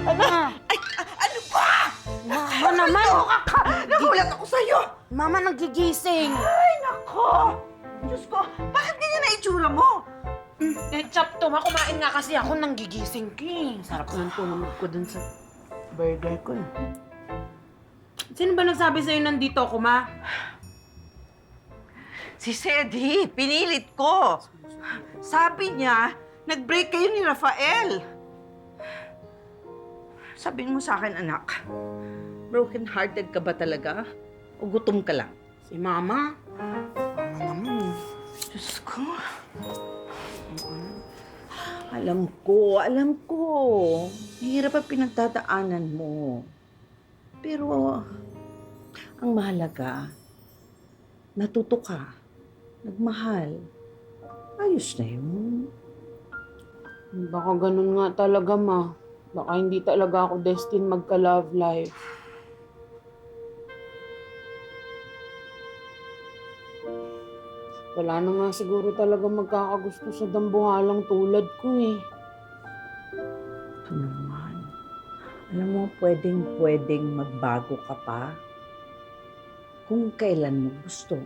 Ma, Ano ba? Mama naman. Nagulat ako sa'yo. Mama nagigising. Ay, nako. Diyos ko, bakit ganyan na itsura mo? Ketchup to, ma. Kumain nga kasi ako nang gigising ka eh. Sarap ng tulog ko dun sa burger ko. Sino ba nagsabi sa'yo nandito ako, ma? Si Sedi, pinilit ko. Sabi niya, nag-break kayo ni Rafael. Sabihin mo sa akin, anak, broken-hearted ka ba talaga? O gutom ka lang? Si Mama. Mama naman eh. Diyos ko. Alam ko. Hirap ang pinagdadaanan mo. Pero, ang mahalaga, natuto ka, nagmahal. Ayos na yun. Baka ganun nga talaga, ma. Baka hindi talaga ako destined magka-love life. Wala na nga siguro talaga magkakagusto sa dambuhalang tulad ko eh. Ito naman. Alam mo, pwedeng magbago ka pa kung kailan mo gusto.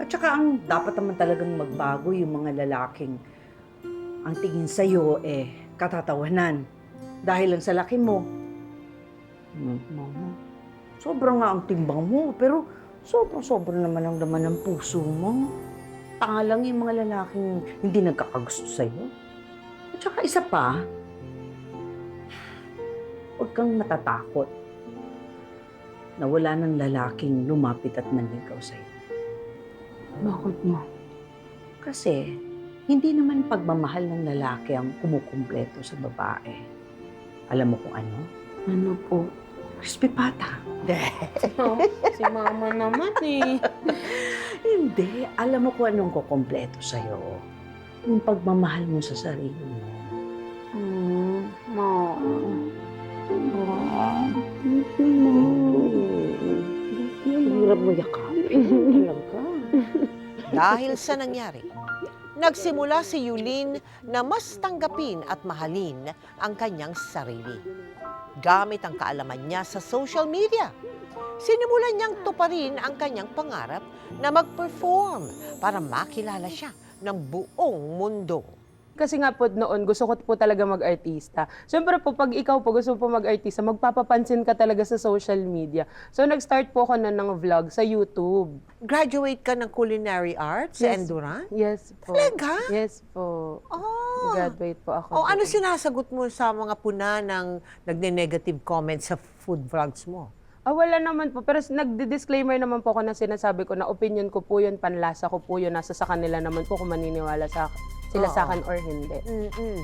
At saka ang dapat naman talagang magbago yung mga lalaking ang tingin sa'yo katatawanan dahil lang sa laki mo. Mama, sobrang nga ang timbang mo, pero sobra naman ang laman ng puso mo. Tanga lang yung mga lalaking hindi nagkakagusto sa'yo. At saka isa pa, huwag kang matatakot na wala ng lalaking lumapit at nanligaw sa'yo. Bakit, ma? Kasi, hindi naman pagmamahal ng lalaki ang kumukumpleto sa babae. Alam mo kung ano? Ano po? Crispy pata. Si Mama naman eh. Hindi. Alam mo kung anong kukumpleto sa'yo. Yung pagmamahal mo sa sarili mo. Ma. Hirap mo yakapin. Talaga. Dahil sa nangyari, nagsimula si Yulin na mas tanggapin at mahalin ang kanyang sarili. Gamit ang kaalaman niya sa social media, sinimulan niyang tuparin ang kanyang pangarap na mag-perform para makilala siya ng buong mundo. Kasi nga po noon, gusto ko po talaga mag-artista. Siyempre po, pag ikaw po gusto po mag-artista, magpapapansin ka talaga sa social media. So, nag-start po ako ng vlog sa YouTube. Graduate ka ng culinary arts sa Yes. Enduran? Yes po. Talaga? Yes po. Oh. Graduate po ako. O ano doon. sinasagot mo sa mga puna ng nagne-negative comments sa food vlogs mo? Wala naman po. Pero nagdi-disclaimer naman po ako na sinasabi ko na opinion ko po yun, panlasa ko po yun. Nasa sa kanila naman po kung maniniwala sila sa akin or hindi. Mm-mm.